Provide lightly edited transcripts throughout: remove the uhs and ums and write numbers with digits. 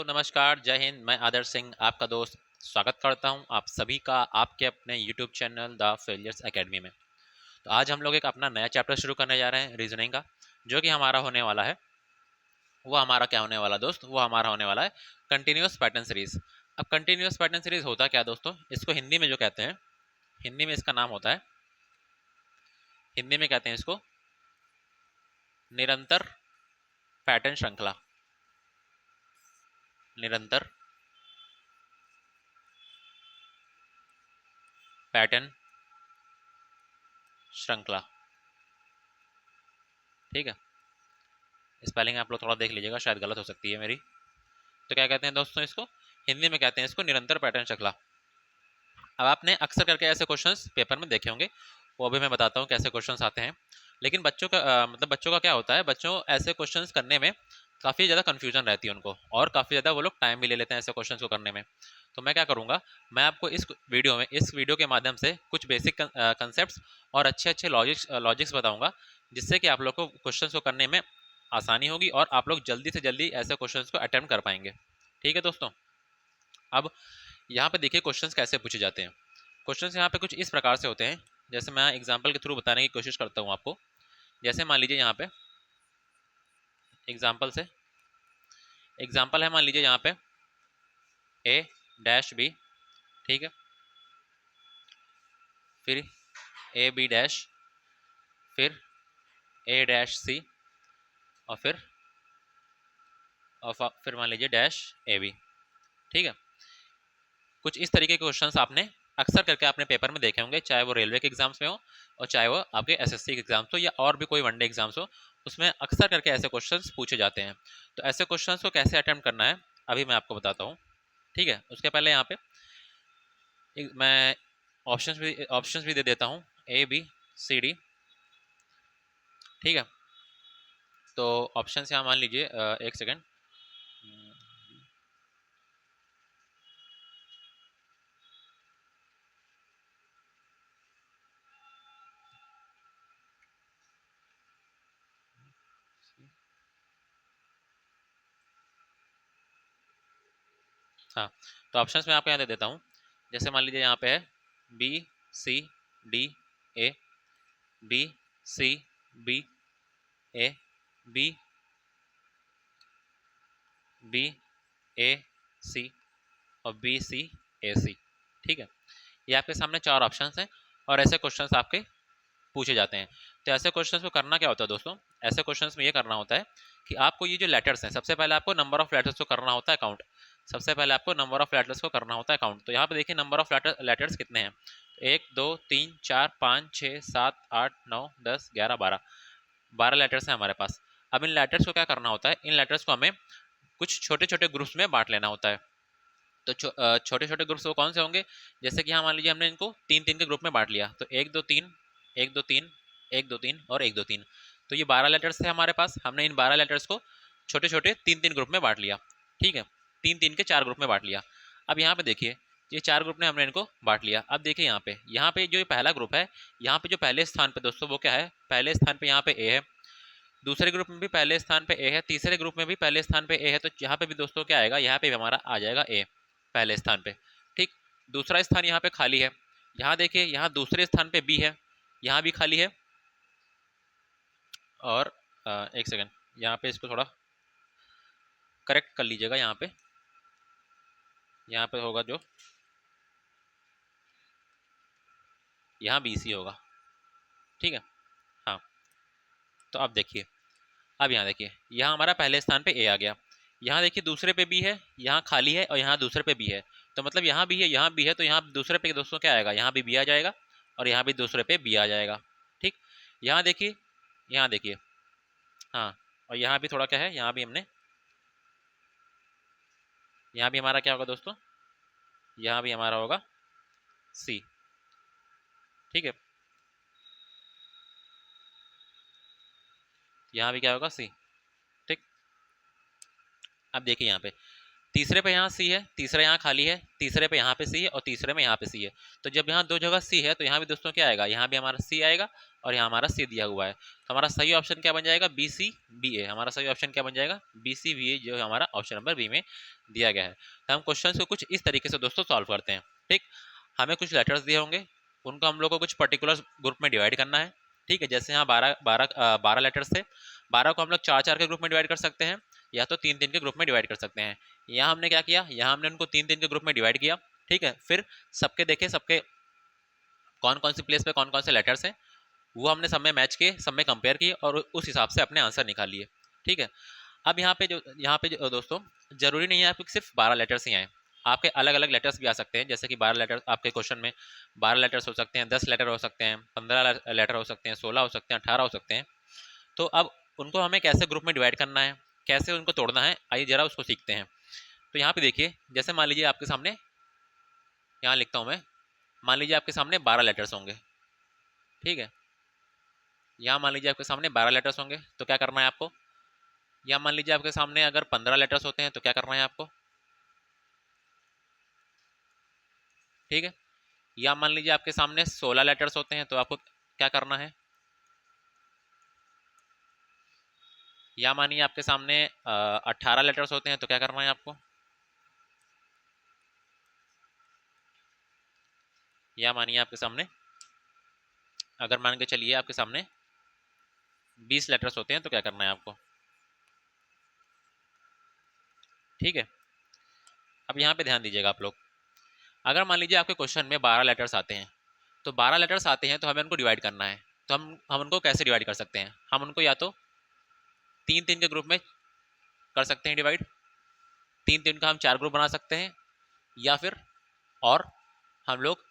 Hello, नमस्कार, जय हिंद। मैं आदर्श सिंह, आपका दोस्त, स्वागत करता हूं आप सभी का आपके अपने YouTube channel the failures academy में। तो आज हम लोग एक अपना नया चैप्टर शुरू करने जा रहे हैं रीजनिंग का, जो कि हमारा होने वाला है। वो हमारा क्या होने वाला दोस्त? वो हमारा होने वाला है कंटिन्यूअस पैटर्न सीरीज। अब कंटिन्यूअस पैटर्न सीरीज होता क्या दोस्तों? इसको हिंदी में जो कहते हैं, हिंदी में इसका नाम होता है, हिंदी में कहते हैं इसको निरंतर पैटर्न श्रृंखला। निरंतर पैटर्न श्रृंखला, ठीक है। स्पेलिंग आप लोग थोड़ा देख लीजिएगा, शायद गलत हो सकती है मेरी। तो क्या कहते हैं दोस्तों इसको? हिंदी में कहते हैं इसको निरंतर पैटर्न श्रृंखला। अब आपने अक्सर करके ऐसे क्वेश्चंस पेपर में देखे होंगे, वो भी मैं बताता हूँ कैसे क्वेश्चंस आते हैं। लेकिन बच्चों का मतलब बच्चों का क्या होता है, बच्चों ऐसे क्वेश्चंस करने में काफ़ी ज़्यादा कन्फ्यूजन रहती है उनको, और काफ़ी ज़्यादा वो लोग टाइम भी ले लेते हैं ऐसे क्वेश्चंस को करने में। तो मैं क्या करूँगा, मैं आपको इस वीडियो के माध्यम से कुछ बेसिक कंसेप्ट और अच्छे अच्छे लॉजिक्स बताऊँगा, जिससे कि आप लोग को क्वेश्चन को करने में आसानी होगी और आप लोग जल्दी से जल्दी ऐसे क्वेश्चन को अटेम्प्ट कर पाएंगे। ठीक है दोस्तों। अब यहाँ पे देखिए क्वेश्चंस कैसे पूछे जाते हैं। क्वेश्चंस यहाँ पे कुछ इस प्रकार से होते हैं, जैसे मैं एग्जांपल के थ्रू बताने की कोशिश करता हूँ आपको। जैसे मान लीजिए यहाँ पे एग्जांपल है, मान लीजिए यहाँ पे ए डैश बी, ठीक है, फिर ए बी डैश, फिर ए डैश सी, और फिर मान लीजिए डैश ए बी, ठीक है। कुछ इस तरीके के क्वेश्चंस आपने अक्सर करके अपने पेपर में देखे होंगे, चाहे वो रेलवे के एग्जाम्स में हो और चाहे वो आपके एसएससी के एग्जाम्स हो या और भी कोई वनडे एग्जाम्स हो, उसमें अक्सर करके ऐसे क्वेश्चंस पूछे जाते हैं। तो ऐसे क्वेश्चंस को कैसे अटेम्प्ट करना है अभी मैं आपको बताता हूँ, ठीक है। उसके पहले यहाँ पे मैं ऑप्शंस भी दे देता हूँ, ए बी सी डी, ठीक है। तो ऑप्शन यहाँ मान लीजिए, एक सेकेंड, हाँ। तो ऑप्शंस में आपको यहाँ दे देता हूँ। जैसे मान लीजिए यहाँ पे है B C D A, B C B A, B B A C, और बी सी ए सी, ठीक है। ये आपके सामने चार ऑप्शंस हैं और ऐसे क्वेश्चंस आपके पूछे जाते हैं। तो ऐसे क्वेश्चंस को करना क्या होता है दोस्तों? ऐसे क्वेश्चंस में ये करना होता है कि आपको ये जो लेटर्स हैं, सबसे पहले आपको नंबर ऑफ लेटर्स को करना होता है काउंट। सबसे पहले आपको नंबर ऑफ लेटर्स को करना होता है काउंट। तो यहाँ पे देखिए नंबर ऑफ लेटर्स कितने हैं। 1 2 3 4 5 6 7 8 9 10 11 12, 12 लेटर्स हैं हमारे पास। अब इन लेटर्स को क्या करना होता है, इन लेटर्स को हमें कुछ छोटे छोटे ग्रुप्स में बांट लेना होता है। तो छोटे छोटे ग्रुप्स वो कौन से होंगे? जैसे कि यहाँ मान लीजिए हमने इनको तीन तीन के ग्रुप में बांट लिया, तो 1 2 3 1 2 3 1 2 3 और 1 2 3। तो ये 12 लेटर्स थे हमारे पास, हमने इन 12 लेटर्स को छोटे छोटे तीन तीन ग्रुप में बांट लिया, ठीक है। तीन तीन के चार ग्रुप में बांट लिया। अब यहाँ पे देखिए ये चार ग्रुप ने हमने इनको बांट लिया। अब देखिए यहाँ पे जो पहला ग्रुप है, यहाँ पे जो पहले स्थान पे दोस्तों वो क्या है, पहले स्थान पे यहाँ पे ए है, दूसरे ग्रुप में भी पहले स्थान पे ए है, तीसरे ग्रुप में भी पहले स्थान पे ए है। तो यहाँ पे भी दोस्तों क्या आएगा, यहाँ पे भी हमारा आ जाएगा ए पहले स्थान पे, ठीक। दूसरा स्थान यहाँ पे खाली है, यहाँ देखिए यहाँ दूसरे स्थान पे बी है, यहाँ भी खाली है। और एक सेकेंड, यहाँ पे इसको थोड़ा करेक्ट कर लीजिएगा। यहाँ पे होगा जो, यहाँ बी सी होगा, ठीक है। हाँ, तो अब देखिए, अब यहाँ देखिए यहाँ हमारा पहले स्थान पे ए आ गया, यहाँ देखिए दूसरे पे बी है, यहाँ खाली है, और यहाँ दूसरे पे बी है। तो मतलब यहाँ भी है, यहाँ भी है, तो यहाँ दूसरे पे दोस्तों क्या आएगा, यहाँ भी बी आ जाएगा और यहाँ भी दूसरे पे बी आ जाएगा, ठीक। यहाँ देखिए, यहाँ देखिए, हाँ, और यहाँ भी थोड़ा क्या है, यहाँ भी हमारा क्या होगा दोस्तों, यहाँ भी हमारा होगा सी, ठीक है। यहाँ भी क्या होगा, सी, ठीक। अब देखिए यहाँ पे तीसरे पे यहाँ सी है, तीसरा यहाँ खाली है, तीसरे पे यहाँ पे सी है और तीसरे में यहाँ पे सी है। तो जब यहाँ दो जगह सी है तो यहाँ भी दोस्तों क्या आएगा, यहाँ भी हमारा सी आएगा और यहाँ हमारा सी दिया हुआ है। तो हमारा सही ऑप्शन क्या बन जाएगा, बी सी बी ए। हमारा सही ऑप्शन क्या बन जाएगा, बी सी बी ए, जो हमारा ऑप्शन नंबर बी में दिया गया है। तो हम क्वेश्चन को कुछ इस तरीके से दोस्तों सॉल्व करते हैं। ठीक, हमें कुछ लेटर्स दिए होंगे, उनको हम लोग को कुछ पर्टिकुलर ग्रुप में डिवाइड करना है। ठीक है, जैसे यहाँ 12 लेटर्स थे, 12 को हम लोग 4-4 के ग्रुप में डिवाइड कर सकते हैं, या तो 3-3 के ग्रुप में डिवाइड कर सकते हैं। यहाँ हमने क्या किया, यहाँ हमने उनको 3-3 के ग्रुप में डिवाइड किया। ठीक है, फिर सबके देखे, सबके कौन कौन सी प्लेस पे कौन कौन से लेटर्स हैं वो हमने सब में मैच किए, सब में कंपेयर किए और उस हिसाब से अपने आंसर निकाल लिए। ठीक है, अब यहाँ पे जो दोस्तों, जरूरी नहीं है आपके सिर्फ 12 लेटर्स ही आए, आपके अलग अलग लेटर्स भी आ सकते हैं। जैसे कि 12 लेटर्स आपके क्वेश्चन में 12 लेटर्स हो सकते हैं, 10 लेटर हो सकते हैं, 15 लेटर हो सकते हैं, 16 हो सकते हैं, 18 हो सकते हैं। तो अब उनको हमें कैसे ग्रुप में डिवाइड करना है, कैसे उनको तोड़ना है, आइए जरा उसको सीखते हैं। तो यहाँ पे देखिए, जैसे मान लीजिए आपके सामने, यहाँ लिखता हूँ मैं, मान लीजिए आपके सामने 12 लेटर्स होंगे। ठीक है, यहाँ मान लीजिए आपके सामने 12 लेटर्स होंगे, तो क्या करना है आपको, या मान लीजिए आपके सामने अगर 15 लेटर्स होते हैं तो क्या करना है आपको। ठीक है, या मान लीजिए आपके सामने 16 लेटर्स होते हैं तो आपको क्या करना है। या मानिए आपके सामने 18 लेटर्स होते हैं तो क्या करना है आपको। या मानिए आपके सामने, अगर मान के चलिए आपके सामने 20 लेटर्स होते हैं तो क्या करना है आपको। ठीक है, अब यहाँ पे ध्यान दीजिएगा आप लोग, अगर मान लीजिए आपके क्वेश्चन में 12 लेटर्स आते हैं, तो 12 लेटर्स आते हैं तो हमें उनको डिवाइड करना है। तो हम उनको कैसे डिवाइड कर सकते हैं, हम उनको या तो 3-3 के ग्रुप में कर सकते हैं डिवाइड, 3-3 का हम 4 ग्रुप बना सकते हैं, या फिर और हम लोग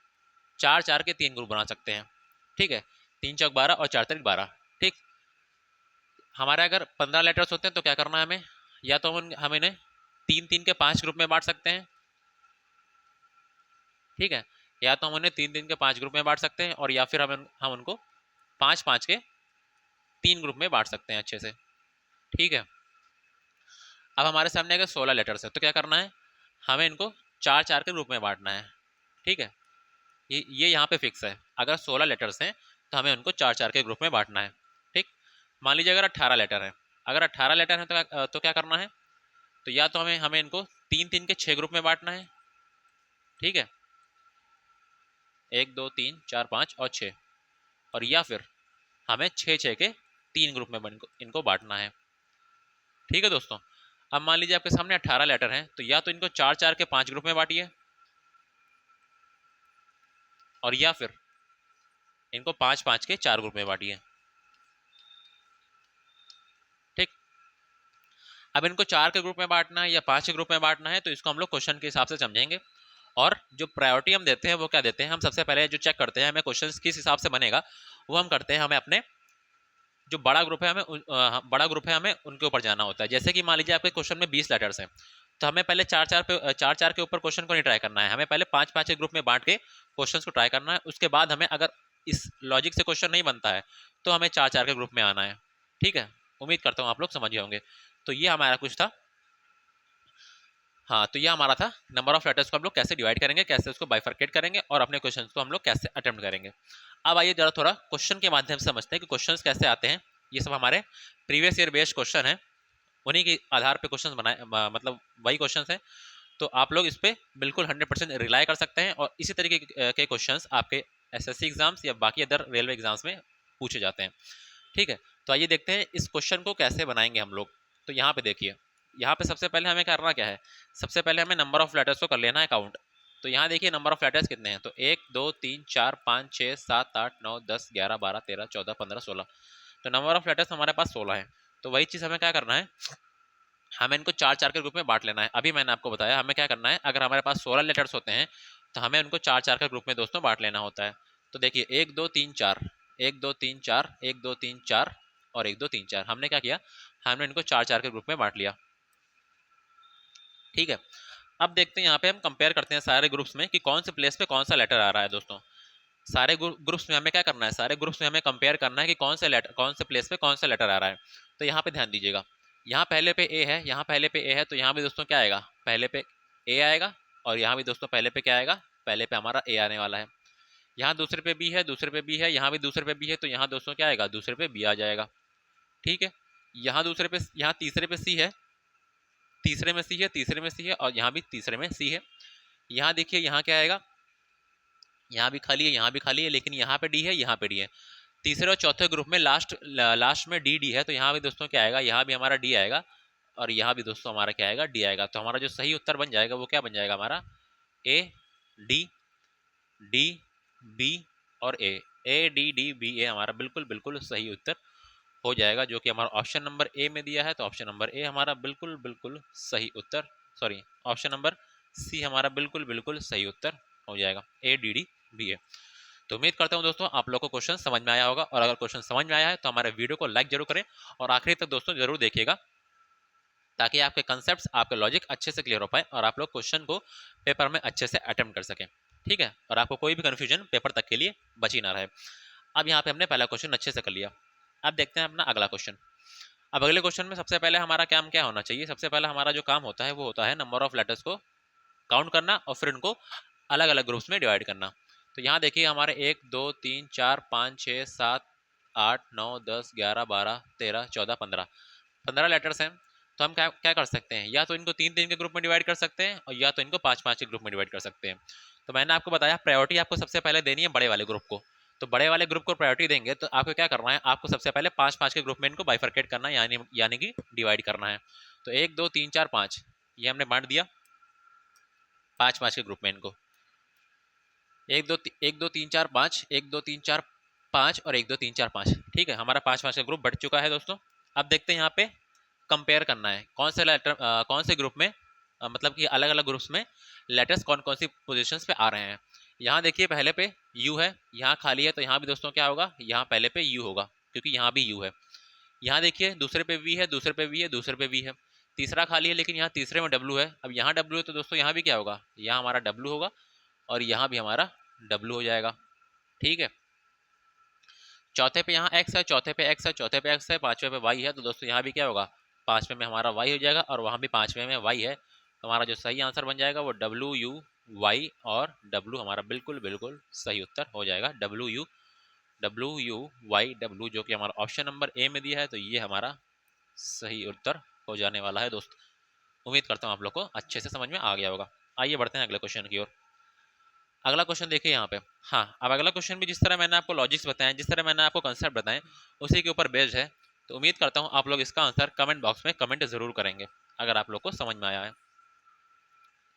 4-4 के 3 ग्रुप बना सकते हैं। ठीक है, 3 चौक 12 और 4 तारीख 12। ठीक, हमारे अगर 15 लेटर्स होते हैं तो क्या करना है हमें, या तो हम इन्हें 3-3 के 5 ग्रुप में बांट सकते हैं। ठीक है, या तो हम उन्हें 3-3 के 5 ग्रुप में बांट सकते हैं, और या फिर हम उनको 5-5 के 3 ग्रुप में बांट सकते हैं अच्छे से। ठीक है, अब हमारे सामने अगर 16 लेटर्स है तो क्या करना है, हमें इनको 4-4 के ग्रुप में बांटना है। ठीक है, ये यहाँ पे फिक्स है, अगर 16 लेटर्स हैं तो हमें उनको 4-4 के ग्रुप में बांटना है। ठीक, मान लीजिए अगर 18 लेटर है, अगर 18 लेटर है तो क्या करना है, तो या तो हमें हमें इनको 3-3 के 6 ग्रुप में बांटना है। ठीक है, 1 2 3 4 5 और 6, और या फिर हमें 6-6 के 3 ग्रुप में इनको बांटना है। ठीक है दोस्तों, अब मान लीजिए आपके सामने 18 लेटर हैं, तो या तो इनको 4-4 के 5 ग्रुप में बांटिए, और या फिर इनको 5-5 के 4 ग्रुप में बांटिए। ठीक, अब इनको 4 के ग्रुप में बांटना है या 5 के ग्रुप में बांटना है, तो इसको हम लोग क्वेश्चन के हिसाब से समझेंगे। और जो प्रायोरिटी हम देते हैं वो क्या देते हैं, हम सबसे पहले जो चेक करते हैं हमें क्वेश्चन किस हिसाब से बनेगा, वो हम करते हैं, हमें अपने जो बड़ा ग्रुप है बड़ा ग्रुप है हमें उनके ऊपर जाना होता है। जैसे कि मान लीजिए आपके क्वेश्चन में 20 लेटर्स हैं, तो हमें पहले 4-4 के ऊपर क्वेश्चन को नहीं ट्राई करना है, हमें पहले 5-5 के ग्रुप में बांट के क्वेश्चन को ट्राई करना है। उसके बाद हमें अगर इस लॉजिक से क्वेश्चन नहीं बनता है तो हमें 4-4 के ग्रुप में आना है। ठीक है, उम्मीद करता हूँ आप लोग समझ गए होंगे। तो ये हमारा कुछ था, हाँ, तो ये हमारा था नंबर ऑफ लेटर्स को हम लोग कैसे डिवाइड करेंगे, कैसे उसको बाइफरकेट करेंगे, और अपने क्वेश्चन को हम लोग कैसे अटेम्प्ट करेंगे। अब आइए जरा थोड़ा क्वेश्चन के माध्यम से समझते हैं कि क्वेश्चन कैसे आते हैं। ये सब हमारे प्रीवियस ईयर बेस्ड क्वेश्चन है, उन्हीं के आधार पे क्वेश्चन बनाए, मतलब वही क्वेश्चन है। तो आप लोग इस पर बिल्कुल 100% रिलाई कर सकते हैं, और इसी तरीके के क्वेश्चन आपके एसएससी एग्जाम्स या बाकी अदर रेलवे एग्जाम्स में पूछे जाते हैं। ठीक है, तो आइए देखते हैं इस क्वेश्चन को कैसे बनाएंगे हम लोग। तो यहाँ पे देखिए, यहाँ पे सबसे पहले हमें करना क्या है, सबसे पहले हमें नंबर ऑफ लेटर्स को कर लेना है काउंट। तो यहाँ देखिए नंबर ऑफ लेटर्स कितने हैं, तो 1 2 3 4 5 6 7 8 9 10 11 12 13 14 15 16। तो नंबर ऑफ लेटर्स हमारे पास 16 है। तो वही चीज़ हमें क्या करना है, हमें इनको 4-4 के ग्रुप में बांट लेना है। अभी मैंने आपको बताया हमें क्या करना है, अगर हमारे पास 16 लेटर्स होते हैं तो हमें उनको 4-4 के ग्रुप में दोस्तों बांट लेना होता है। तो देखिए 1 2 3 4, 1 2 3 4, 1 2 3 4 और 1 2 3 4, हमने क्या किया, हमने इनको 4-4 के ग्रुप में बांट लिया। ठीक है, अब देखते हैं यहाँ पे हम कंपेयर करते हैं सारे ग्रुप्स में कि कौन से प्लेस पे कौन सा लेटर आ रहा है। दोस्तों सारे ग्रुप्स में हमें क्या करना है, सारे ग्रुप्स में हमें कंपेयर करना है कि कौन से प्लेस पे कौन सा लेटर आ रहा है। तो यहाँ पे ध्यान दीजिएगा, यहाँ पहले पे ए है, यहाँ पहले पे ए है, तो यहाँ भी दोस्तों क्या आएगा, पहले पे ए आएगा, और यहाँ भी दोस्तों पहले पे क्या आएगा, पहले पे हमारा ए आने वाला है। यहाँ दूसरे पे बी है, दूसरे पे बी है, यहाँ भी दूसरे पे बी है, तो यहाँ दोस्तों क्या आएगा, दूसरे पे बी आ जाएगा। ठीक है, यहाँ दूसरे पे, यहाँ तीसरे पे सी है, तीसरे में सी है, तीसरे में सी है, और यहाँ भी तीसरे में सी है। यहाँ देखिए यहाँ क्या आएगा, यहाँ भी खाली है, यहाँ भी खाली है, लेकिन यहाँ पे डी है, यहाँ पे डी है। तीसरे और चौथे ग्रुप में लास्ट में डी डी है, तो यहाँ भी दोस्तों क्या आएगा, यहाँ भी हमारा डी आएगा, और यहाँ भी दोस्तों हमारा क्या आएगा, डी आएगा। तो हमारा जो सही उत्तर बन जाएगा वो क्या बन जाएगा, हमारा ए डी डी बी और ए डी डी बी ए हमारा बिल्कुल बिल्कुल सही उत्तर हो जाएगा, जो कि हमारा ऑप्शन नंबर ए में दिया है। तो ऑप्शन नंबर ए हमारा बिल्कुल बिल्कुल सही उत्तर, सॉरी ऑप्शन नंबर सी हमारा बिल्कुल बिल्कुल सही उत्तर हो जाएगा, ए डी डी बी ए। तो उम्मीद करता हूं दोस्तों आप लोगों को क्वेश्चन समझ में आया होगा, और अगर क्वेश्चन समझ में आया है तो हमारे वीडियो को लाइक जरूर करें और आखिरी तक दोस्तों जरूर देखिएगा, ताकि आपके कंसेप्ट, आपके लॉजिक अच्छे से क्लियर हो पाए और आप लोग क्वेश्चन को पेपर में अच्छे से अटेम्प्ट कर सकें। ठीक है, और आपको कोई भी कंफ्यूजन पेपर तक के लिए बची ना रहे। अब यहाँ पे हमने पहला क्वेश्चन अच्छे से कर लिया। अब देखते हैं अपना अगला क्वेश्चन। अब अगले क्वेश्चन में सबसे पहले हमारा काम क्या होना चाहिए, सबसे पहले हमारा जो काम होता है वो होता है नंबर ऑफ लेटर्स को काउंट करना और फिर उनको अलग अलग ग्रुप्स में डिवाइड करना। तो यहाँ देखिए हमारे 1 2 3 4 5 6 7 8 9 10 11 12 13 14 15 लेटर्स हैं। तो हम क्या क्या कर सकते हैं, या तो इनको 3 3 के ग्रुप में डिवाइड कर सकते हैं, और या तो इनको 5 5 के ग्रुप में डिवाइड कर सकते हैं। तो मैंने आपको बताया प्रायोरिटी आपको सबसे पहले देनी है बड़े वाले ग्रुप को। तो बड़े वाले ग्रुप को प्रायोरिटी देंगे तो आपको क्या करना है, आपको सबसे पहले 5 5 के ग्रुप में इनको बाइफरकेट करना है, यानी कि डिवाइड करना है। तो 1 2 3 4 5 ये हमने बांट दिया 5 5 के ग्रुप में इनको, 1 2 3 4 5, 1 2 3 4 5 और 1 2 3 4 5। ठीक है, हमारा 5 5 का ग्रुप बढ़ चुका है दोस्तों। अब देखते हैं यहाँ पे कंपेयर करना है कौन से लेटर कौन से ग्रुप में मतलब कि अलग अलग ग्रुप्स में लेटर्स कौन कौन सी पोजीशंस पे आ रहे हैं। यहाँ देखिए पहले पे यू है, यहाँ खाली है, तो यहाँ भी दोस्तों क्या होगा, यहाँ पहले पे यू होगा क्योंकि यहाँ भी यू है। यहाँ देखिए दूसरे पे वी है, दूसरे पे वी है, दूसरे पे वी है। तीसरा खाली है लेकिन यहाँ तीसरे में डब्लू है। अब यहाँ डब्लू है तो दोस्तों यहाँ भी क्या होगा, यहाँ हमारा डब्लू होगा और यहाँ भी हमारा डब्लू हो जाएगा। ठीक है, चौथे पे यहाँ एक्स है, चौथे पे एक्स है, चौथे पे एक्स है, पांचवें पे वाई है, तो दोस्तों यहाँ भी क्या होगा, पांचवें में हमारा वाई हो जाएगा और वहाँ भी पांचवें में वाई है। तो हमारा जो सही आंसर बन जाएगा वो डब्लू यू वाई और डब्लू हमारा बिल्कुल बिल्कुल सही उत्तर हो जाएगा, डब्लू यू वाई डब्लू, जो कि हमारा ऑप्शन नंबर ए में दिया है। तो ये हमारा सही उत्तर हो जाने वाला है दोस्त। उम्मीद करता हूँ आप लोग को अच्छे से समझ में आ गया होगा। आइए बढ़ते हैं अगले क्वेश्चन की ओर। अगला क्वेश्चन देखिए यहाँ पे। हाँ, अब अगला क्वेश्चन भी जिस तरह मैंने आपको लॉजिक्स बताए, जिस तरह मैंने आपको कंसेप्ट बताए, उसी के ऊपर बेस्ड है। तो उम्मीद करता हूँ आप लोग इसका आंसर कमेंट बॉक्स में कमेंट जरूर करेंगे अगर आप लोग को समझ में आया है।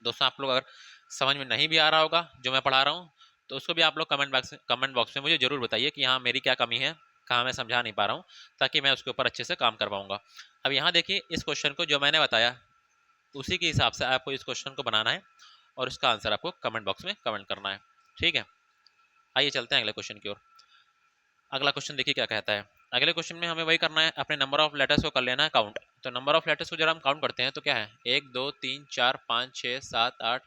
दोस्तों आप लोग अगर समझ में नहीं भी आ रहा होगा जो मैं पढ़ा रहा हूँ, तो उसको भी आप लोग कमेंट बॉक्स में मुझे जरूर बताइए कि हाँ मेरी क्या कमी है, कहाँ मैं समझा नहीं पा रहा हूँ, ताकि मैं उसके ऊपर अच्छे से काम कर पाऊंगा। अब यहाँ देखिए इस क्वेश्चन को जो मैंने बताया उसी के हिसाब से आपको इस क्वेश्चन को बनाना है और उसका आंसर आपको कमेंट बॉक्स में कमेंट करना है। ठीक है, आइए चलते हैं अगले क्वेश्चन की ओर। अगला क्वेश्चन देखिए क्या कहता है। अगले क्वेश्चन में हमें वही करना है, अपने नंबर ऑफ लेटर्स को कर लेना है काउंट। तो नंबर ऑफ लेटर्स को जब हम काउंट करते हैं तो क्या है, 1 2 3 4 5 6 7 8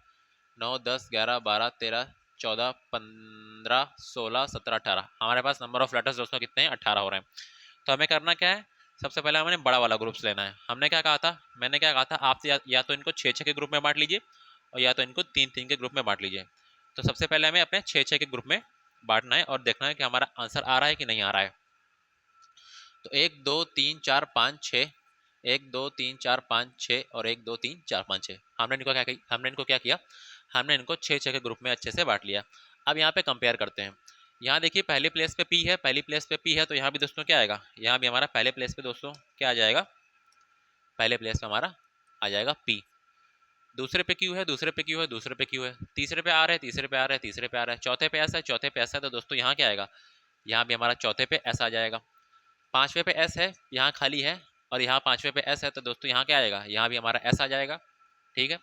9 10 11 12 13 14 15 16 17 18। हमारे पास नंबर ऑफ लेटर्स दोस्तों कितने हैं, 18 हो रहे हैं। तो हमें करना क्या है, सबसे पहले हमें बड़ा वाला ग्रुप्स लेना है। हमने क्या कहा था, मैंने क्या कहा था आप या तो इनको 6 6 के ग्रुप में बांट लीजिए और या तो इनको 3 3 के ग्रुप में बांट लीजिए। तो सबसे पहले हमें अपने 6 6 के ग्रुप में बांटना है और देखना है कि हमारा आंसर आ रहा है कि नहीं आ रहा है। तो 1 2 3 4 5 6, 1 2 3 4 5 6 और 1 2 3 4 5 6। हमने इनको क्या किया, हमने इनको 6 6 के ग्रुप में अच्छे से बांट लिया। अब यहाँ पे कंपेयर करते हैं। यहाँ देखिए पहली प्लेस पे पी है, पहली प्लेस पे पी है, तो यहाँ भी दोस्तों क्या आएगा, यहाँ भी हमारा पहले प्लेस पे दोस्तों क्या आ जाएगा, पहले प्लेस पे हमारा आ जाएगा पी। दूसरे पे क्यू है, दूसरे पे क्यू है, दूसरे पे क्यू है, तीसरे पे आ रहा है, तीसरे पे आ रहा है, तीसरे पे आ रहा है, चौथे पे ऐसा है, चौथे पे ऐसा है, तो दोस्तों यहाँ क्या आएगा, यहाँ भी हमारा चौथे पे ऐसा आ जाएगा। पांचवे पे एस है, यहाँ खाली है, और यहाँ पांचवे पे एस है, तो दोस्तों यहाँ क्या आएगा, यहाँ भी हमारा एस आ जाएगा। ठीक है,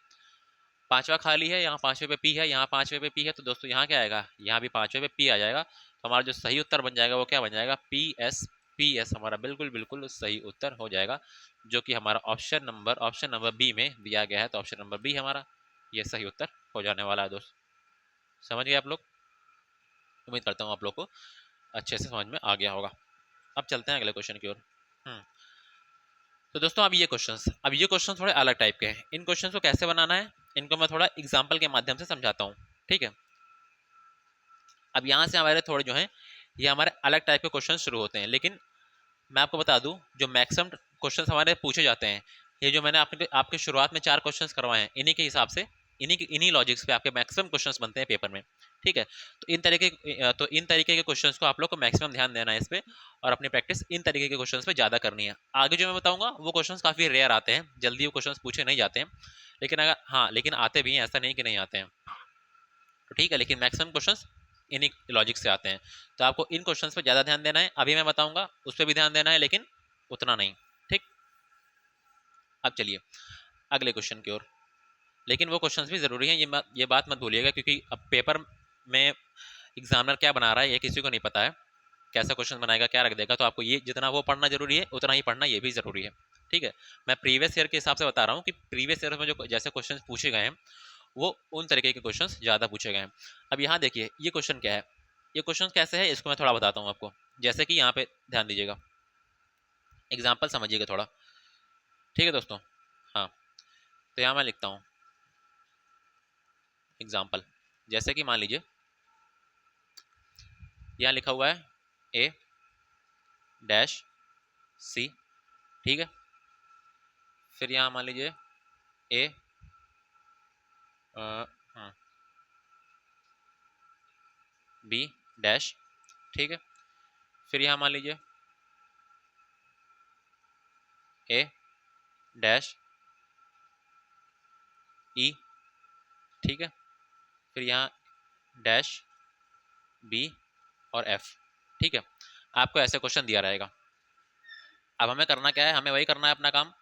पांचवा खाली है, यहाँ पांचवे पे पी है, यहाँ पांचवे पे पी है, तो दोस्तों यहाँ क्या आएगा, यहाँ भी पांचवे पे पी आ जाएगा। तो हमारा जो सही उत्तर बन जाएगा वो क्या बन जाएगा, पी एस हमारा बिल्कुल बिल्कुल सही उत्तर हो जाएगा, जो कि हमारा ऑप्शन नंबर बी में दिया गया है। तो ऑप्शन नंबर बी हमारा ये सही उत्तर हो जाने वाला है दोस्त। समझ गए आप लोग, उम्मीद करता हूँ आप लोग को अच्छे से समझ में आ गया होगा। अब चलते हैं अगले क्वेश्चन की ओर। तो दोस्तों अब ये क्वेश्चन थोड़े अलग टाइप के हैं। इन क्वेश्चन को कैसे बनाना है, इनको मैं थोड़ा एग्जाम्पल के माध्यम से समझाता हूँ। ठीक है, अब यहाँ से हमारे थोड़े जो हैं ये हमारे अलग टाइप के क्वेश्चन शुरू होते हैं, लेकिन मैं आपको बता दूं जो मैक्सिमम क्वेश्चंस हमारे पूछे जाते हैं, ये जो मैंने आपके शुरुआत में 4 क्वेश्चंस करवाए हैं, इन्हीं के हिसाब से इन्हीं लॉजिक्स पे आपके मैक्सिमम क्वेश्चंस बनते हैं पेपर में। ठीक है, तो इन तरीके के क्वेश्चंस को आप लोग को मैक्सिमम ध्यान देना है इस पे, और अपनी प्रैक्टिस इन तरीके के क्वेश्चंस पे ज़्यादा करनी है। आगे जो मैं बताऊंगा वो क्वेश्चंस काफ़ी रेयर आते हैं, जल्दी वो क्वेश्चंस पूछे नहीं जाते हैं, लेकिन आते भी हैं, ऐसा नहीं कि नहीं आते हैं। तो ठीक है, लेकिन मैक्सिमम क्वेश्चंस इन्हीं लॉजिक से आते हैं, तो आपको इन क्वेश्चंस पे ज़्यादा ध्यान देना है। अभी मैं बताऊंगा उस पर भी ध्यान देना है, लेकिन उतना नहीं। ठीक, अब चलिए अगले क्वेश्चन की ओर। लेकिन वो क्वेश्चंस भी ज़रूरी हैं, ये बात मत भूलिएगा, क्योंकि अब पेपर में एग्जामिनर क्या बना रहा है ये किसी को नहीं पता है, कैसा क्वेश्चन बनाएगा, क्या रख देगा। तो आपको ये जितना वो पढ़ना जरूरी है उतना ही पढ़ना ये भी ज़रूरी है। ठीक है, मैं प्रीवियस ईयर के हिसाब से बता रहा हूँ कि प्रीवियस ईयर में जो जैसे क्वेश्चन पूछे गए हैं वो उन तरीके के क्वेश्चंस ज़्यादा पूछे गए हैं। अब यहाँ देखिए ये क्वेश्चन क्या है, ये क्वेश्चन कैसे है इसको मैं थोड़ा बताता हूँ आपको। जैसे कि यहाँ पे ध्यान दीजिएगा, एग्जाम्पल समझिएगा थोड़ा। ठीक है दोस्तों, हाँ, तो यहाँ मैं लिखता हूँ एग्जाम्पल। जैसे कि मान लीजिए यहाँ लिखा हुआ है ए डैश सी। ठीक है, फिर यहाँ मान लीजिए ए बी डैश। ठीक है, फिर यहाँ मान लीजिए ए डैश ई। ठीक है, फिर यहाँ डैश बी और एफ। ठीक है, आपको ऐसे क्वेश्चन दिया रहेगा। अब हमें करना क्या है, हमें वही करना है अपना काम,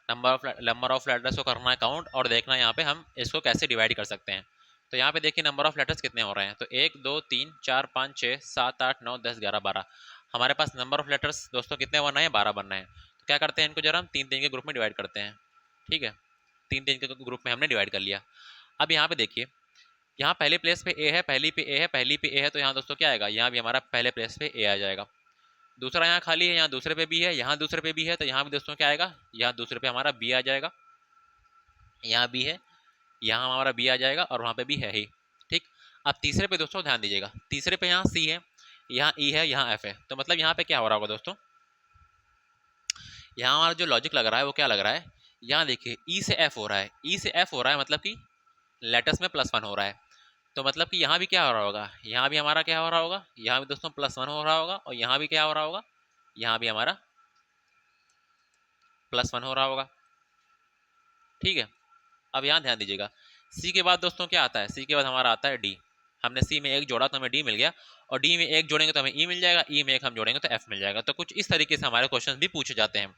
नंबर ऑफ लेटर्स को करना है काउंट, और देखना है यहाँ पे हम इसको कैसे डिवाइड कर सकते हैं। तो यहाँ पे देखिए नंबर ऑफ लेटर्स कितने हो रहे हैं, तो 1 2 3 4 5 6 7 8 9 10 11 12। हमारे पास नंबर ऑफ लेटर्स दोस्तों कितने बनना है, 12 बनना है। तो क्या करते हैं, इनको जरा हम 3 3 के ग्रुप में डिवाइड करते हैं। ठीक है, 3 3 के ग्रुप में हमने डिवाइड कर लिया। अब यहाँ पे देखिए, यहाँ पहले प्लेस पे ए है, पहली पे ए है, पहली पे ए है, तो यहाँ दोस्तों क्या आएगा, यहाँ भी हमारा पहले प्लेस पे ए आ जाएगा। दूसरा यहाँ खाली है, यहाँ दूसरे पे भी है, यहाँ दूसरे पे भी है, तो यहाँ भी दोस्तों क्या आएगा, यहाँ दूसरे पे हमारा बी आ जाएगा। यहाँ बी है, यहाँ हमारा बी आ जाएगा, और वहाँ पे भी है ही। ठीक, अब तीसरे पे दोस्तों ध्यान दीजिएगा, तीसरे पे यहाँ सी है, यहाँ ई है, यहाँ एफ है। तो मतलब यहाँ पे क्या हो रहा होगा दोस्तों, यहाँ हमारा जो लॉजिक लग रहा है वो क्या लग रहा है, यहाँ देखिए ई से एफ हो रहा है, ई से एफ हो रहा है, मतलब कि लेटर्स में +1 हो रहा है। तो मतलब कि यहाँ भी क्या हो रहा होगा, यहाँ भी हमारा क्या हो रहा होगा, यहाँ भी दोस्तों +1 हो रहा होगा, और यहाँ भी क्या हो रहा होगा, यहाँ भी हमारा +1 हो रहा होगा। ठीक है, अब यहाँ ध्यान दीजिएगा, सी के बाद दोस्तों क्या आता है, सी के बाद हमारा आता है डी। हमने सी में एक जोड़ा तो हमें डी मिल गया, और डी में एक जोड़ेंगे तो हमें ई मिल जाएगा, ई में एक हम जोड़ेंगे तो एफ मिल जाएगा। तो कुछ इस तरीके से हमारे क्वेश्चन भी पूछे जाते हैं।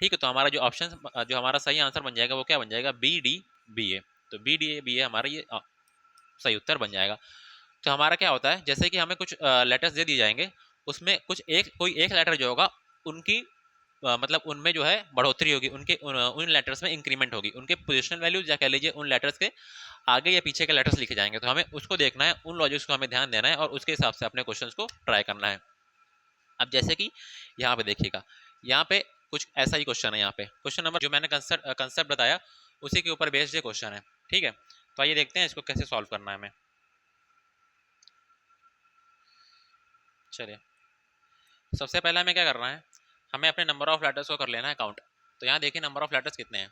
ठीक है, तो हमारा जो ऑप्शन, जो हमारा सही आंसर बन जाएगा वो क्या बन जाएगा, बी डी बी ए। तो बी डी ए बी ए हमारा ये सही उत्तर बन जाएगा। तो हमारा क्या होता है, जैसे कि हमें कुछ लेटर्स दे दिए जाएंगे, उसमें कोई एक लेटर जो होगा उनकी मतलब उनमें जो है बढ़ोतरी होगी, उन लेटर्स में इंक्रीमेंट होगी, उनके पोजिशनल वैल्यूज या कह लीजिए उन लेटर्स के आगे या पीछे के लेटर्स लिखे जाएंगे। तो हमें उसको देखना है, उन लॉजिक्स को हमें ध्यान देना है, और उसके हिसाब से अपने क्वेश्चंस को ट्राई करना है। अब जैसे कि यहाँ पे देखिएगा, यहाँ पे कुछ ऐसा ही क्वेश्चन है। यहाँ पे क्वेश्चन नंबर जो मैंने कंसेप्ट बताया उसी के ऊपर बेस्ड ये क्वेश्चन है। ठीक है, तो आइए देखते हैं इसको कैसे सॉल्व करना है हमें। चलिए, सबसे पहले हमें क्या करना है, हमें अपने नंबर ऑफ लेटर्स को कर लेना है काउंट। तो यहाँ देखिए नंबर ऑफ लेटर्स कितने हैं,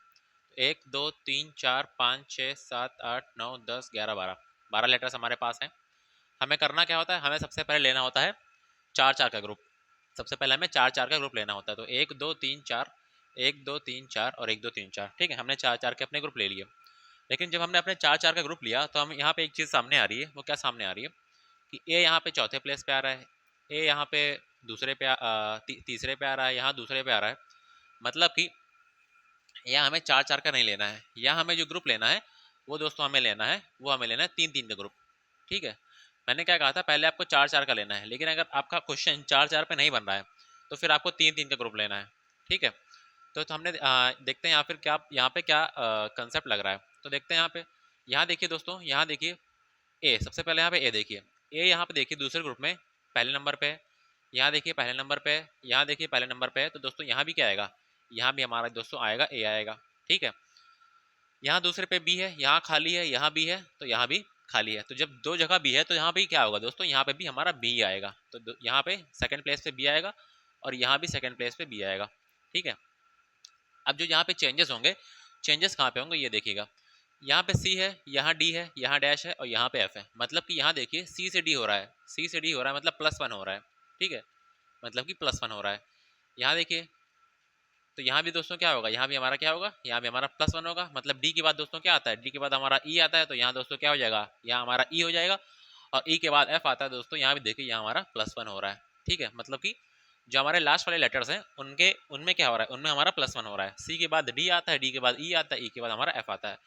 1 2 3 4 5 6 7 8 9 10 11 12। 12 लेटर्स हमारे पास हैं। हमें करना क्या होता है, हमें सबसे पहले लेना होता है 4 4 का ग्रुप। सबसे पहले हमें 4 4 का ग्रुप लेना होता है। तो 1 2 3 4, 1 2 3 4 और 1 2 3 4। ठीक है, हमने 4 4 के अपने ग्रुप ले लिए। लेकिन जब हमने अपने 4 4 का ग्रुप लिया तो हम यहाँ पे एक चीज़ सामने आ रही है, वो क्या सामने आ रही है कि ए यहाँ पे चौथे प्लेस पे आ रहा है, ए यहाँ पे दूसरे पे तीसरे पे आ रहा है, यहाँ दूसरे पे आ रहा है। मतलब कि यहाँ हमें 4 4 का नहीं लेना है, यहाँ हमें जो ग्रुप लेना है वो दोस्तों हमें लेना है, वो हमें लेना है 3 3 का ग्रुप। ठीक है, मैंने क्या कहा था, पहले आपको 4 4 का लेना है, लेकिन अगर आपका क्वेश्चन 4 4 पे नहीं बन रहा है तो फिर आपको 3 3 का ग्रुप लेना है। ठीक है, तो हमने देखते हैं यहाँ फिर क्या, यहाँ पे क्या कंसेप्ट लग रहा है। तो देखते हैं यहाँ पे, यहाँ देखिए दोस्तों, यहाँ देखिए ए, सबसे पहले यहाँ पे ए देखिए, ए यहाँ पे देखिए दूसरे ग्रुप में पहले नंबर पे है, यहाँ देखिए पहले नंबर पे है, यहाँ देखिए पहले नंबर पे है। तो दोस्तों यहाँ भी क्या आएगा, यहाँ भी हमारा दोस्तों आएगा ए आएगा। ठीक है, यहाँ दूसरे पे बी है, यहाँ खाली है, यहाँ भी है, तो यहाँ भी खाली है। तो जब दो जगह बी है तो यहाँ पे क्या होगा दोस्तों, यहाँ पे भी हमारा बी आएगा। तो यहाँ पे सेकंड प्लेस पे बी आएगा और यहाँ भी सेकंड प्लेस पे बी आएगा। ठीक है, अब जो यहाँ पे चेंजेस होंगे, चेंजेस कहाँ पे होंगे ये देखिएगा। यहाँ पे सी है, यहाँ डी है, यहाँ डैश है और यहाँ पे एफ है। मतलब कि यहाँ देखिए सी से डी हो रहा है, सी से डी हो रहा है मतलब +1 हो रहा है। ठीक है, मतलब कि +1 हो रहा है। यहाँ देखिए तो यहाँ भी दोस्तों क्या होगा, यहाँ भी हमारा क्या होगा, यहाँ भी हमारा +1 होगा। मतलब डी के बाद दोस्तों क्या आता है, डी के बाद हमारा ई आता है। तो यहाँ दोस्तों क्या हो जाएगा, यहाँ हमारा ई हो जाएगा और ई के बाद एफ आता है दोस्तों। यहाँ भी देखिए यहाँ हमारा +1 हो रहा है। ठीक है, मतलब कि जो हमारे लास्ट वाले लेटर्स हैं उनके उनमें क्या हो रहा है, उनमें हमारा +1 हो रहा है। सी के बाद डी आता है, डी के बाद ई आता है, ई के बाद हमारा एफ आता है।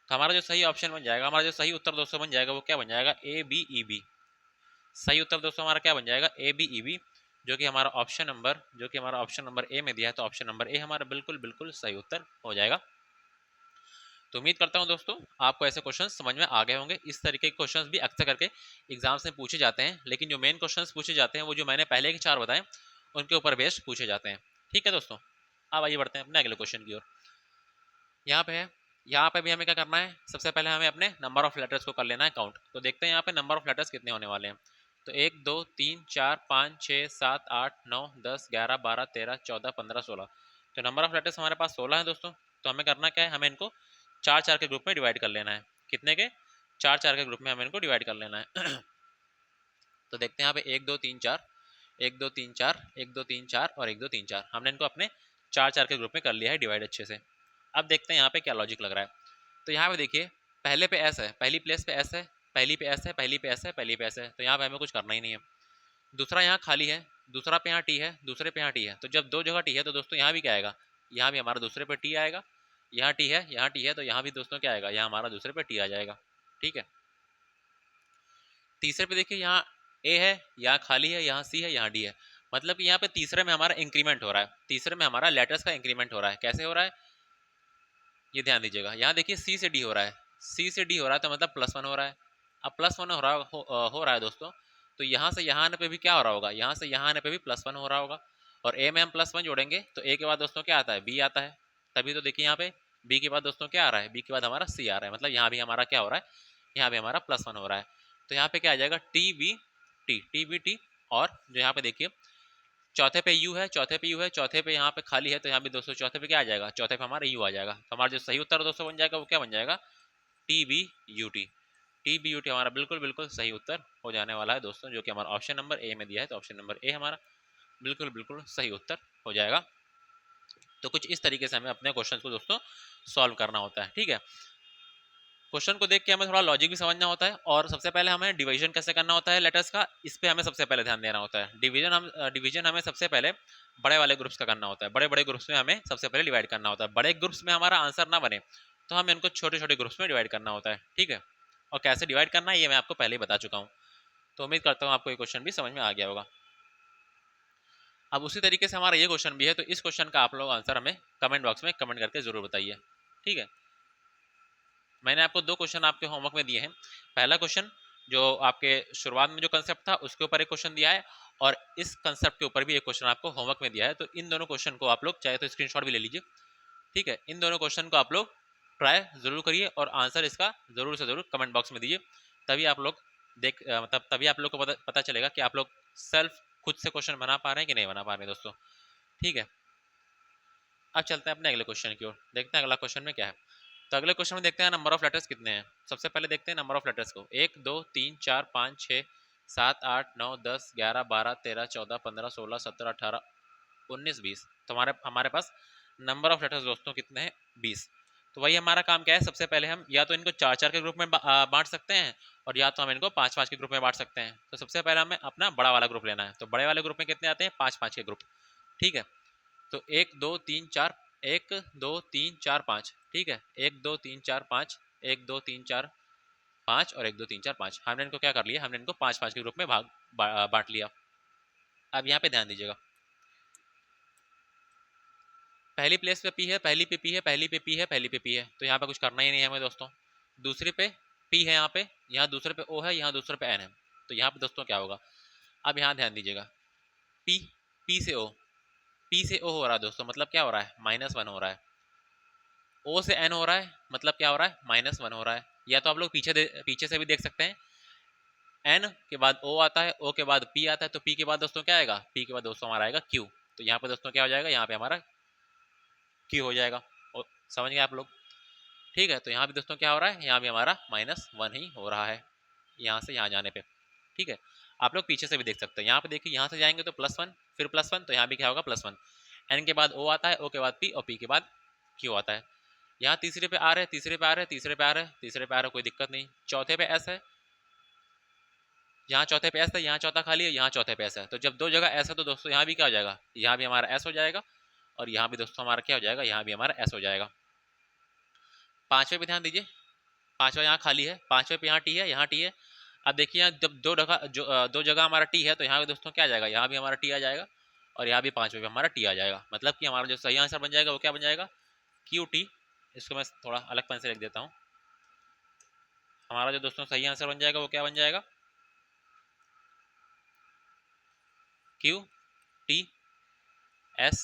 तो हमारा जो सही ऑप्शन बन जाएगा, हमारा जो सही उत्तर दोस्तों बन जाएगा वो क्या बन जाएगा, ए बी ई बी। सही उत्तर दोस्तों हमारा क्या बन जाएगा, ए बी ई बी, जो कि हमारा ऑप्शन नंबर ए में दिया है। तो ऑप्शन नंबर ए हमारा बिल्कुल बिल्कुल सही उत्तर हो जाएगा। तो उम्मीद करता हूं दोस्तों आपको ऐसे क्वेश्चंस समझ में आ गए होंगे। इस तरीके के क्वेश्चंस भी अक्सर करके एग्जाम्स में पूछे जाते हैं, लेकिन जो मेन क्वेश्चंस पूछे जाते हैं वो जो मैंने पहले के 4 बताए उनके ऊपर बेस्ड पूछे जाते हैं। ठीक है दोस्तों, अब आइए बढ़ते हैं अपने अगले क्वेश्चन की ओर। यहाँ पे है, यहाँ पे भी हमें क्या करना है, सबसे पहले हमें अपने नंबर ऑफ लेटर्स को कर लेना है काउंट। तो देखते हैं यहाँ पे नंबर ऑफ लेटर्स कितने होने वाले हैं। तो 1 2 3 4 5 6 7 8 9 10 11 12 13 14 15 16। तो नंबर ऑफ लेटर्स हमारे पास 16 है दोस्तों। तो हमें करना क्या है, हमें इनको 4 4 के ग्रुप में डिवाइड कर लेना है। कितने के, 4 4 के ग्रुप में हमें इनको डिवाइड कर लेना है। तो देखते हैं यहाँ पे 1 2 3 4, 1 2 3 4, 1 2 3 4 और 1 2 3 4। हमने इनको अपने 4 4 के ग्रुप में कर लिया है डिवाइड अच्छे से। अब देखते हैं यहाँ पे क्या लॉजिक लग रहा है। तो यहाँ पे देखिए पहले पे एस है, पहली प्लेस पे एस है, पहली पे एस है, पहली पे एस है, पहली पे एस है। तो यहाँ पे हमें कुछ करना ही नहीं है। दूसरा यहाँ खाली है, दूसरा पे यहाँ टी है, दूसरे पे यहाँ टी है। तो जब दो जगह टी है तो दोस्तों यहाँ भी क्या आएगा, यहाँ भी हमारा दूसरे पे टी आएगा। यहाँ टी है, यहाँ टी है, तो यहाँ भी दोस्तों क्या आएगा, यहाँ हमारा दूसरे पे टी आ जाएगा। ठीक है, तीसरे पे देखिए यहाँ ए है, यहाँ खाली है, यहाँ सी है, यहाँ डी है। मतलब कि यहाँ पे तीसरे में हमारा इंक्रीमेंट हो रहा है, तीसरे में हमारा लेटर्स का इंक्रीमेंट हो रहा है। कैसे हो रहा है ये ध्यान दीजिएगा। यहाँ देखिए सी से डी हो रहा है, सी से डी हो रहा है तो मतलब +1 हो रहा है। अब +1 हो रहा है दोस्तों, तो यहाँ से यहाँ आने पे भी क्या हो रहा होगा, यहाँ से यहाँ आने पे भी +1 हो रहा होगा। और ए में हम +1 जोड़ेंगे तो ए के बाद दोस्तों क्या आता है, बी आता है। तभी तो देखिए यहाँ पे बी के बाद दोस्तों क्या आ रहा है, बी के बाद हमारा सी आ रहा है। मतलब यहाँ भी हमारा क्या हो रहा है, यहाँ भी हमारा +1 हो रहा है। तो यहाँ पे क्या आ जाएगा, T B T, T B T. और जो यहाँ पे देखिए चौथे पे यू है, चौथे पे यू है, चौथे पे यहाँ पे खाली है। तो यहाँ भी दोस्तों चौथे पे क्या आ जाएगा, चौथे पे हमारा यू आ जाएगा। तो हमारा जो सही उत्तर दोस्तों बन जाएगा वो क्या बन जाएगा, T B U T. T B U T हमारा बिल्कुल बिल्कुल सही उत्तर हो जाने वाला है दोस्तों, जो कि हमारा ऑप्शन नंबर ए में दिया है। तो ऑप्शन नंबर ए हमारा बिल्कुल बिल्कुल सही उत्तर हो जाएगा। तो कुछ इस तरीके से हमें अपने क्वेश्चन को दोस्तों सॉल्व करना होता है। ठीक है, क्वेश्चन को देख के हमें थोड़ा लॉजिक भी समझना होता है और सबसे पहले हमें डिवीजन कैसे करना होता है लेटर्स का, इस पे हमें सबसे पहले ध्यान देना होता है। डिवीजन हमें सबसे पहले बड़े वाले ग्रुप्स का करना होता है। बड़े बड़े ग्रुप्स में हमें सबसे पहले डिवाइड करना होता है। बड़े ग्रुप्स में हमारा आंसर ना बने तो हमें इनको छोटे छोटे ग्रुप्स में डिवाइड करना होता है। ठीक है, और कैसे डिवाइड करना है ये मैं आपको पहले ही बता चुका हूँ। तो उम्मीद करता हूँ आपको ये क्वेश्चन भी समझ में आ गया होगा। अब उसी तरीके से हमारा ये क्वेश्चन भी है, तो इस क्वेश्चन का आप लोग आंसर हमें कमेंट बॉक्स में कमेंट करके जरूर बताइए। ठीक है, मैंने आपको 2 क्वेश्चन आपके होमवर्क में दिए हैं। पहला क्वेश्चन जो आपके शुरुआत में जो कंसेप्ट था उसके ऊपर एक क्वेश्चन दिया है और इस कंसेप्ट के ऊपर भी एक क्वेश्चन आपको होमवर्क में दिया है। तो इन दोनों क्वेश्चन को आप लोग चाहे तो स्क्रीनशॉट भी ले लीजिए। ठीक है, इन दोनों क्वेश्चन को आप लोग ट्राई जरूर करिए और आंसर इसका जरूर से जरूर कमेंट बॉक्स में दीजिए। तभी आप लोग मतलब तभी आप लोग को पता चलेगा कि आप लोग सेल्फ खुद से क्वेश्चन बना पा रहे हैं कि नहीं बना पा रहे हैं दोस्तों। ठीक है, अब चलते हैं अपने अगले क्वेश्चन की ओर, देखते हैं अगला क्वेश्चन में क्या है। तो अगले क्वेश्चन में देखते हैं नंबर ऑफ लेटर्स कितने हैं। सबसे पहले देखते हैं नंबर ऑफ लेटर्स को, 1 2 3 4 5 6 7 8 9 10 11 12 13 14 15 16 17 18 19 20। तो हमारे पास नंबर ऑफ लेटर्स दोस्तों कितने हैं, 20। तो वही हमारा काम क्या है, सबसे पहले हम या तो इनको 4 4 के ग्रुप में बांट सकते हैं और या तो हम इनको 5 5 के ग्रुप में बांट सकते हैं। तो सबसे पहले हमें अपना बड़ा वाला ग्रुप लेना है। तो बड़े वाले ग्रुप में कितने आते हैं, 5 5 के ग्रुप। ठीक है, तो 1 2 3 4, 1 2 3 4 5। ठीक है, 1 2 3 4 5, 1 2 3 4 5 और 1 2 3 4 5। हमने इनको क्या कर लिया, हमने इनको 5 5 के ग्रुप में बांट लिया। अब यहाँ पे ध्यान दीजिएगा, पहली प्लेस पे पी है, पहली पे पी है, पहली पे पी है, पहली पे पी है। तो यहाँ पे कुछ करना ही नहीं है हमें दोस्तों। दूसरे पे पी है, यहाँ दूसरे पे ओ है, यहाँ दूसरे पे एन है। तो यहाँ पे दोस्तों क्या होगा, अब यहाँ ध्यान दीजिएगा, पी पी से ओ, पी से ओ हो रहा है दोस्तों, मतलब क्या हो रहा है, -1 हो रहा है। ओ से एन हो रहा है, मतलब क्या हो रहा है, -1 हो रहा है। या तो आप लोग पीछे से भी देख सकते हैं, एन के बाद ओ आता है, ओ के बाद पी आता है, तो पी के बाद दोस्तों क्या आएगा, पी के बाद दोस्तों हमारा आएगा क्यू। तो यहाँ पे दोस्तों क्या हो जाएगा, यहाँ पे हमारा क्यू हो जाएगा। और समझ गए आप लोग, ठीक है। तो यहाँ भी दोस्तों क्या हो रहा है, यहाँ भी हमारा -1 ही हो रहा है यहाँ से यहाँ जाने पे, ठीक है। आप लोग पीछे से भी देख सकते हैं, यहाँ पे देखिए यहाँ से जाएंगे तो +1 फिर +1, तो यहाँ भी क्या होगा +1। एन के बाद ओ आता है, ओ के बाद पी और पी के बाद क्यू आता है। यहाँ तीसरे पे आ रहे, तीसरे पे आ रहे, तीसरे पे आ रहे, तीसरे पे आ रहे, कोई दिक्कत नहीं। चौथे पे एस है, यहाँ चौथे पे एस है, यहाँ चौथा खाली है, यहाँ चौथे पे एस है। तो जब दो जगह एस है तो दोस्तों यहाँ भी क्या हो जाएगा, यहाँ भी हमारा एस हो जाएगा और यहाँ भी दोस्तों हमारा क्या हो जाएगा, यहाँ भी हमारा एस हो जाएगा। पांचवे पे ध्यान दीजिए, पांचवा यहाँ खाली है, पांचवे पे यहाँ टी है, यहाँ टी है। अब देखिए यहाँ जब दो जगह हमारा टी है तो यहाँ पे दोस्तों क्या आ जाएगा, यहाँ भी हमारा टी आ जाएगा और यहाँ भी पांचवे पे हमारा टी आ जाएगा। मतलब कि हमारा जो सही आंसर बन जाएगा वो क्या बन जाएगा, क्यू टी। इसको मैं थोड़ा अलग पेन से लिख देता हूँ। हमारा जो दोस्तों सही आंसर बन जाएगा वो क्या बन जाएगा, क्यू टी एस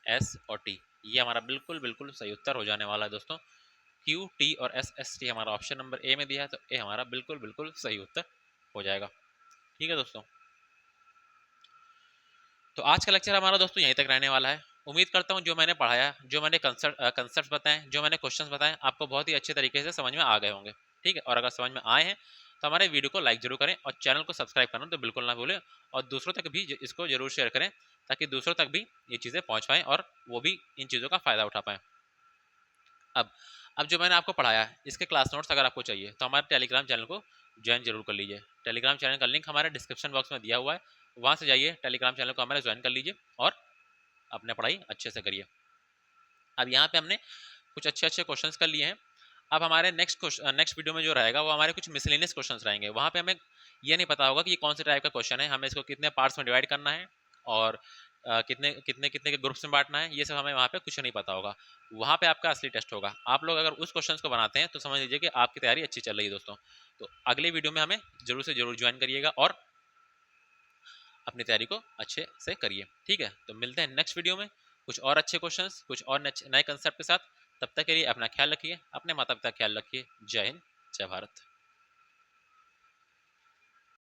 एस और टी। ये हमारा बिल्कुल बिल्कुल सही उत्तर हो जाने वाला है दोस्तों। क्यू टी और एस एस टी हमारा ऑप्शन नंबर ए में दिया है, तो ए हमारा बिल्कुल बिल्कुल सही उत्तर हो जाएगा। ठीक है दोस्तों, तो आज का लेक्चर हमारा दोस्तों यहीं तक रहने वाला है। उम्मीद करता हूँ जो मैंने पढ़ाया, जो मैंने कंसेप्ट बताए, जो मैंने क्वेश्चंस बताए, आपको बहुत ही अच्छे तरीके से समझ में आ गए होंगे। ठीक है, और अगर समझ में आए हैं तो हमारे वीडियो को लाइक जरूर करें और चैनल को सब्सक्राइब करना तो बिल्कुल ना भूलें, और दूसरों तक भी इसको जरूर शेयर करें ताकि दूसरों तक भी ये चीज़ें पहुँच पाएँ और वो भी इन चीज़ों का फ़ायदा उठा पाएँ। अब अब जो मैंने आपको पढ़ाया है इसके क्लास नोट्स अगर आपको चाहिए तो हमारे टेलीग्राम चैनल को ज्वाइन जरूर कर लीजिए। टेलीग्राम चैनल का लिंक हमारे डिस्क्रिप्शन बॉक्स में दिया हुआ है, वहाँ से जाइए टेलीग्राम चैनल को हमारे ज्वाइन कर लीजिए और अपने पढ़ाई अच्छे से करिए। अब यहाँ पे हमने कुछ अच्छे अच्छे क्वेश्चंस कर लिए हैं। अब हमारे नेक्स्ट वीडियो में जो रहेगा वो हमारे कुछ मिसलेनियस क्वेश्चंस रहेंगे। वहाँ पे हमें ये नहीं पता होगा कि ये कौन से टाइप का क्वेश्चन है, हमें इसको कितने पार्ट्स में डिवाइड करना है और कितने कितने कितने के ग्रुप्स में बांटना है, ये सब हमें वहाँ पे कुछ नहीं पता होगा। वहाँ पे आपका असली टेस्ट होगा। आप लोग अगर उस क्वेश्चन को बनाते हैं तो समझ लीजिए कि आपकी तैयारी अच्छी चल रही है दोस्तों। तो अगले वीडियो में हमें जरूर से जरूर ज्वाइन करिएगा और अपनी तैयारी को अच्छे से करिए। ठीक है, तो मिलते हैं नेक्स्ट वीडियो में कुछ और अच्छे क्वेश्चंस, कुछ और नए कंसेप्ट के साथ। तब तक के लिए अपना ख्याल रखिए, अपने माता पिता का ख्याल रखिए। जय हिंद, जय भारत।